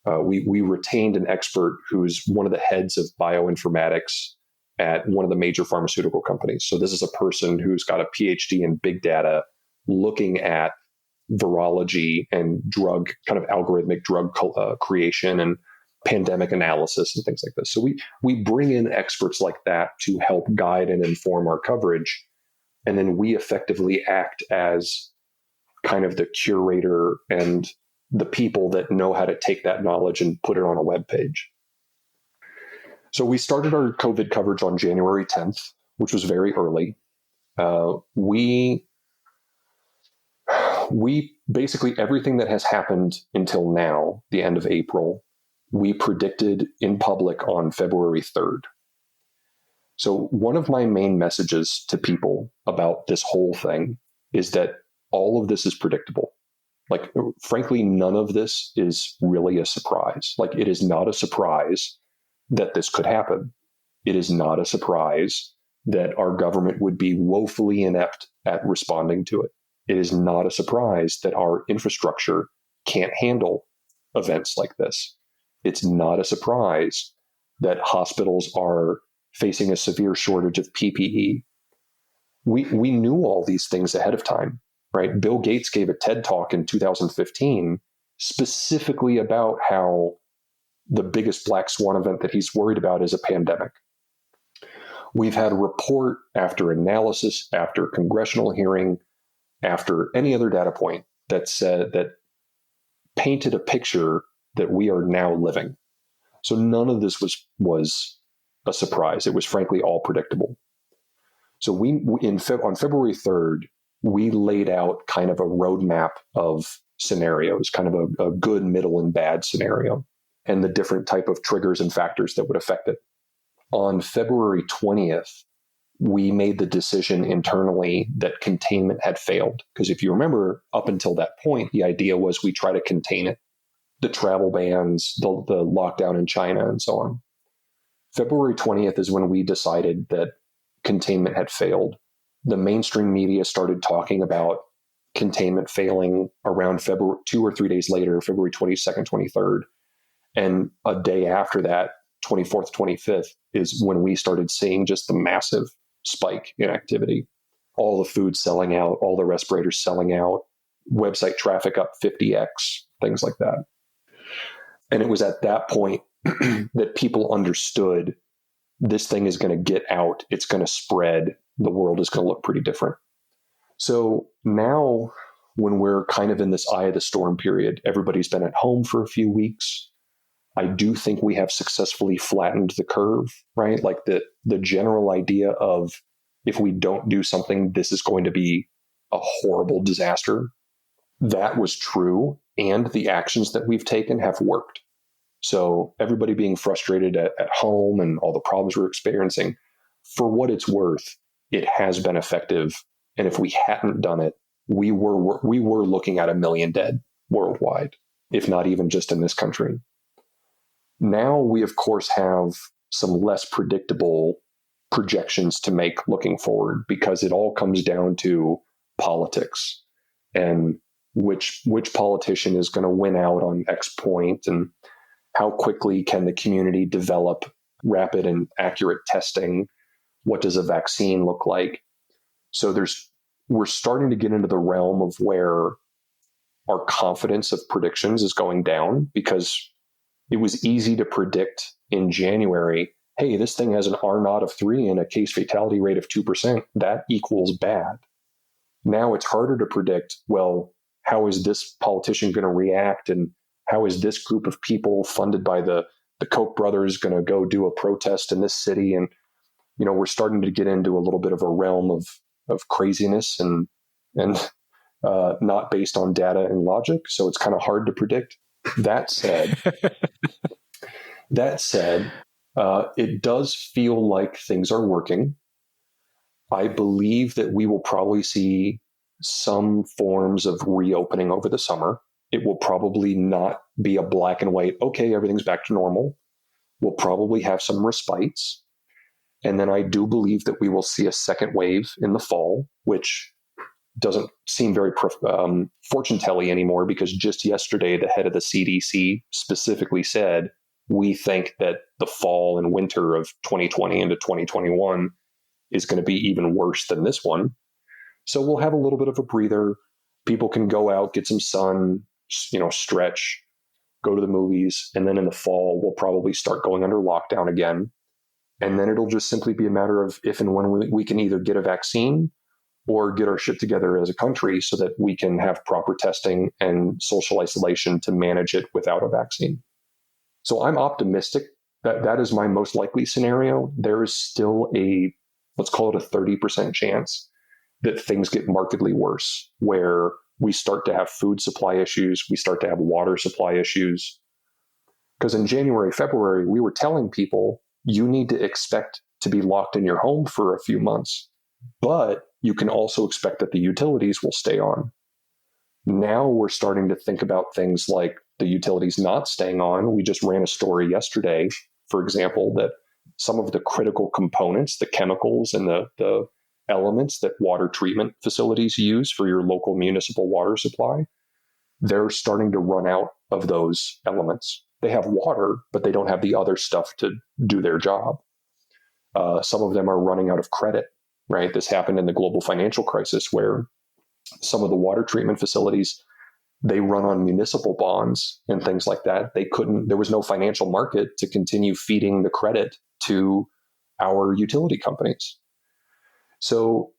we retained an expert who's one of the heads of bioinformatics at one of the major pharmaceutical companies. So this is a person who's got a PhD in big data, looking at virology and drug, kind of algorithmic drug creation and pandemic analysis and things like this. So we bring in experts like that to help guide and inform our coverage. And then we effectively act as kind of the curator and the people that know how to take that knowledge and put it on a web page. So we started our COVID coverage on January 10th, which was very early. We basically, everything that has happened until now, the end of April, we predicted in public on February 3rd. So one of my main messages to people about this whole thing is that all of this is predictable. Like, frankly, none of this is really a surprise. Like, it is not a surprise that this could happen. It is not a surprise that our government would be woefully inept at responding to it. It is not a surprise that our infrastructure can't handle events like this. It's not a surprise that hospitals are facing a severe shortage of PPE. We knew all these things ahead of time, right? Bill Gates gave a TED Talk in 2015 specifically about how the biggest black swan event that he's worried about is a pandemic. We've had report after analysis, after congressional hearing, after any other data point that said that painted a picture that we are now living. So none of this was a surprise. It was frankly all predictable. So on February 3rd, we laid out kind of a roadmap of scenarios, kind of a good, middle, and bad scenario, and the different type of triggers and factors that would affect it. On February 20th, we made the decision internally that containment had failed. Because if you remember, up until that point, the idea was we try to contain it. The travel bans, the lockdown in China, and so on. February 20th is when we decided that containment had failed. The mainstream media started talking about containment failing around February, 2 or 3 days later, February 22nd, 23rd. And a day after that, 24th, 25th, is when we started seeing just the massive spike in activity. All the food selling out, all the respirators selling out, website traffic up 50x, things like that. And it was at that point that people understood this thing is going to get out, it's going to spread, the world is going to look pretty different. So now, when we're kind of in this eye of the storm period, everybody's been at home for a few weeks. I do think we have successfully flattened the curve, right? Like the general idea of if we don't do something, this is going to be a horrible disaster. That was true, and the actions that we've taken have worked. So everybody being frustrated at home and all the problems we're experiencing, for what it's worth, it has been effective. And if we hadn't done it, we were looking at 1 million dead worldwide, if not even just in this country. Now we, of course, have some less predictable projections to make looking forward, because it all comes down to politics and which politician is going to win out on X point, and how quickly can the community develop rapid and accurate testing? What does a vaccine look like? So we're starting to get into the realm of where our confidence of predictions is going down, because it was easy to predict in January, hey, this thing has an R naught of 3 and a case fatality rate of 2%. That equals bad. Now it's harder to predict, well, how is this politician going to react? And how is this group of people funded by the Koch brothers going to go do a protest in this city? And, we're starting to get into a little bit of a realm of craziness and not based on data and logic. So it's kind of hard to predict. That said, it does feel like things are working. I believe that we will probably see some forms of reopening over the summer. It will probably not be a black and white, okay, everything's back to normal. We'll probably have some respites. And then I do believe that we will see a second wave in the fall, which doesn't seem very fortune-telling anymore, because just yesterday, the head of the CDC specifically said, we think that the fall and winter of 2020 into 2021 is going to be even worse than this one. So we'll have a little bit of a breather. People can go out, get some sun, stretch, go to the movies. And then in the fall, we'll probably start going under lockdown again. And then it'll just simply be a matter of if and when we can either get a vaccine or get our shit together as a country so that we can have proper testing and social isolation to manage it without a vaccine. So I'm optimistic that that is my most likely scenario. There is still let's call it a 30% chance that things get markedly worse, where we start to have food supply issues, we start to have water supply issues. Because in January, February, we were telling people, you need to expect to be locked in your home for a few months, but you can also expect that the utilities will stay on. Now we're starting to think about things like the utilities not staying on. We just ran a story yesterday, for example, that some of the critical components, the chemicals and the elements that water treatment facilities use for your local municipal water supply, they're starting to run out of those elements. They have water, but they don't have the other stuff to do their job. Some of them are running out of credit, right? This happened in the global financial crisis, where some of the water treatment facilities, they run on municipal bonds and things like that. There was no financial market to continue feeding the credit to our utility companies. So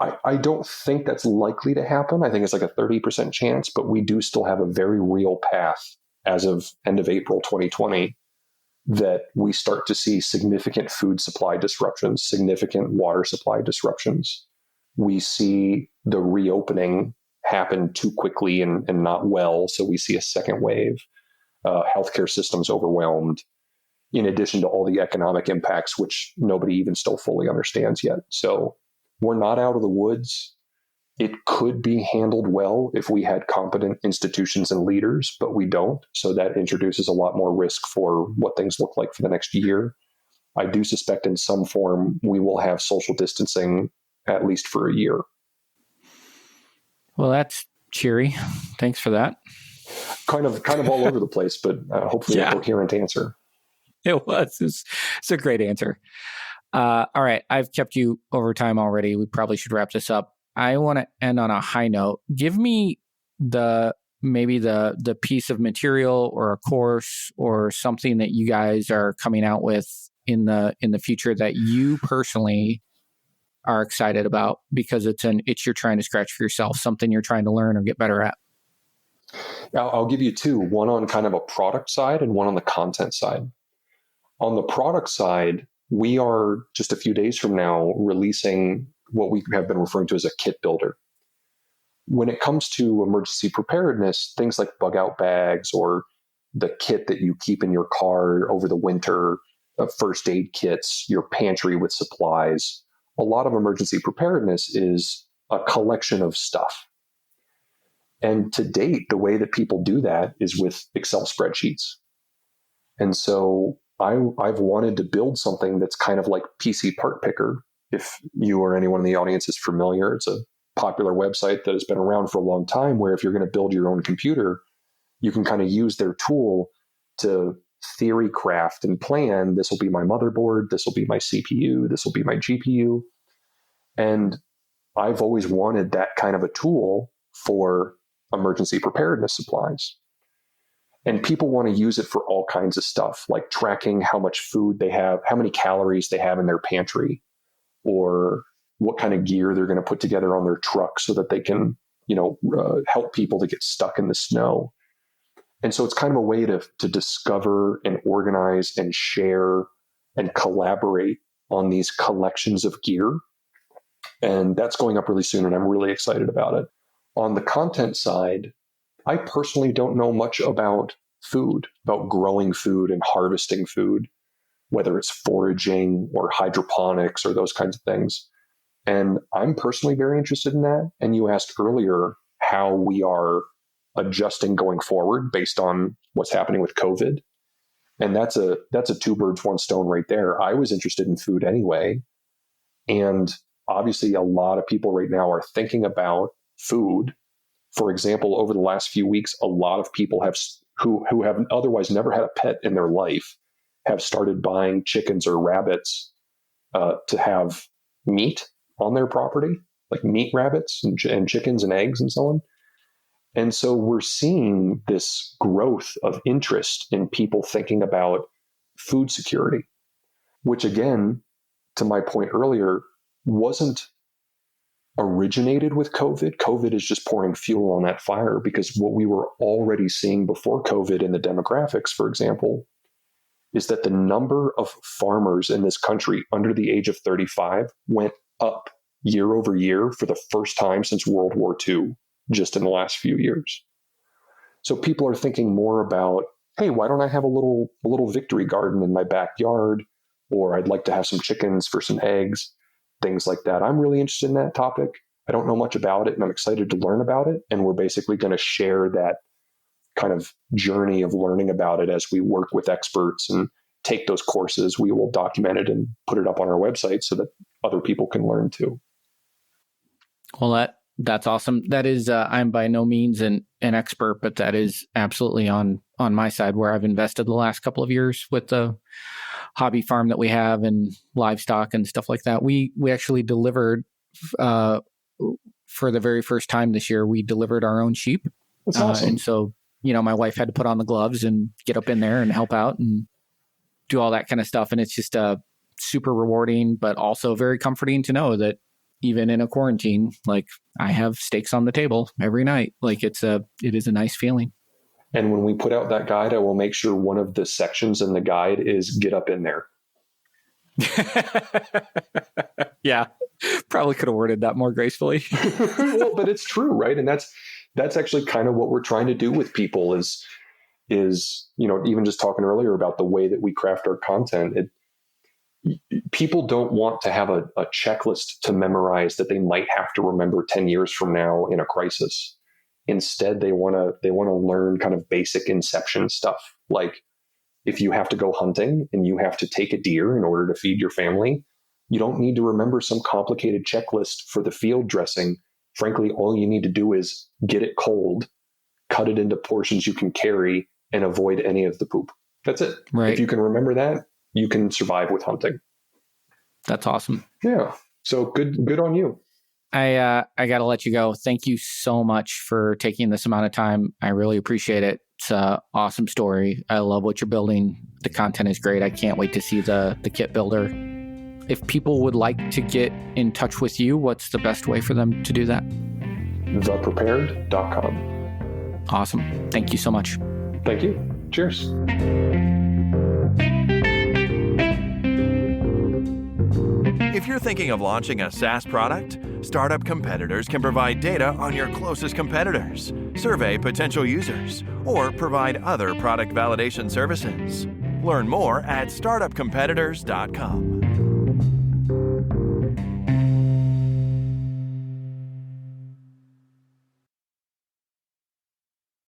I don't think that's likely to happen. I think it's like a 30% chance, but we do still have a very real path as of end of April 2020 that we start to see significant food supply disruptions, significant water supply disruptions. We see the reopening happen too quickly and not well, so we see a second wave. Healthcare systems overwhelmed, in addition to all the economic impacts, which nobody even still fully understands yet. So we're not out of the woods. It could be handled well if we had competent institutions and leaders, but we don't. So that introduces a lot more risk for what things look like for the next year. I do suspect in some form we will have social distancing at least for a year. Well, that's cheery. Thanks for that. Kind of all over the place, but hopefully a coherent answer. It was. It's a great answer. All right. I've kept you over time already. We probably should wrap this up. I want to end on a high note. Give me maybe the piece of material or a course or something that you guys are coming out with in the future that you personally are excited about because it's you're trying to scratch for yourself, something you're trying to learn or get better at. I'll give you two, one on kind of a product side and one on the content side. On the product side, we are just a few days from now releasing what we have been referring to as a kit builder. When it comes to emergency preparedness, things like bug out bags or the kit that you keep in your car over the winter, first aid kits, your pantry with supplies. A lot of emergency preparedness is a collection of stuff. And to date, the way that people do that is with Excel spreadsheets. And so I've wanted to build something that's kind of like PC Part Picker. If you or anyone in the audience is familiar, it's a popular website that has been around for a long time, where if you're going to build your own computer, you can kind of use their tool to theory craft and plan, this will be my motherboard, this will be my CPU, this will be my GPU. And I've always wanted that kind of a tool for emergency preparedness supplies. And people want to use it for all kinds of stuff, like tracking how much food they have, how many calories they have in their pantry, or what kind of gear they're going to put together on their truck so that they can, help people to get stuck in the snow. And so it's kind of a way to discover and organize and share and collaborate on these collections of gear. And that's going up really soon, and I'm really excited about it. On the content side, I personally don't know much about food, about growing food and harvesting food, whether it's foraging or hydroponics or those kinds of things. And I'm personally very interested in that. And you asked earlier how we are adjusting going forward based on what's happening with COVID. And that's a two birds, one stone right there. I was interested in food anyway. And obviously a lot of people right now are thinking about food. For example, over the last few weeks, a lot of people who have otherwise never had a pet in their life have started buying chickens or rabbits to have meat on their property, like meat rabbits and chickens and eggs and so on. And so we're seeing this growth of interest in people thinking about food security, which again, to my point earlier, wasn't originated with COVID. COVID is just pouring fuel on that fire, because what we were already seeing before COVID in the demographics, for example, is that the number of farmers in this country under the age of 35 went up year over year for the first time since World War II, just in the last few years. So people are thinking more about, hey, why don't I have a little victory garden in my backyard? Or I'd like to have some chickens for some eggs, things like that. I'm really interested in that topic. I don't know much about it, and I'm excited to learn about it. And we're basically going to share that kind of journey of learning about it as we work with experts and take those courses. We will document it and put it up on our website so that other people can learn too. Well, that's awesome. That is, I'm by no means an expert, but that is absolutely on my side, where I've invested the last couple of years with the hobby farm that we have and livestock and stuff like that. We actually delivered, for the very first time this year, we delivered our own sheep. That's awesome. And so, my wife had to put on the gloves and get up in there and help out and do all that kind of stuff. And it's just super rewarding, but also very comforting to know that even in a quarantine, like, I have steaks on the table every night. Like, it is a nice feeling. And when we put out that guide, I will make sure one of the sections in the guide is get up in there. Yeah, probably could have worded that more gracefully. Well, but it's true, right? And that's actually kind of what we're trying to do with people is, even just talking earlier about the way that we craft our content. People don't want to have a checklist to memorize that they might have to remember 10 years from now in a crisis. Instead, they want to learn kind of basic inception stuff. Like, if you have to go hunting and you have to take a deer in order to feed your family, you don't need to remember some complicated checklist for the field dressing. Frankly, all you need to do is get it cold, cut it into portions you can carry, and avoid any of the poop. That's it. Right. If you can remember that, you can survive with hunting. That's awesome. Yeah. So good on you. I got to let you go. Thank you so much for taking this amount of time. I really appreciate it. It's an awesome story. I love what you're building. The content is great. I can't wait to see the kit builder. If people would like to get in touch with you, what's the best way for them to do that? theprepared.com. Awesome. Thank you so much. Thank you. Cheers. If you're thinking of launching a SaaS product, Startup Competitors can provide data on your closest competitors, survey potential users, or provide other product validation services. Learn more at startupcompetitors.com.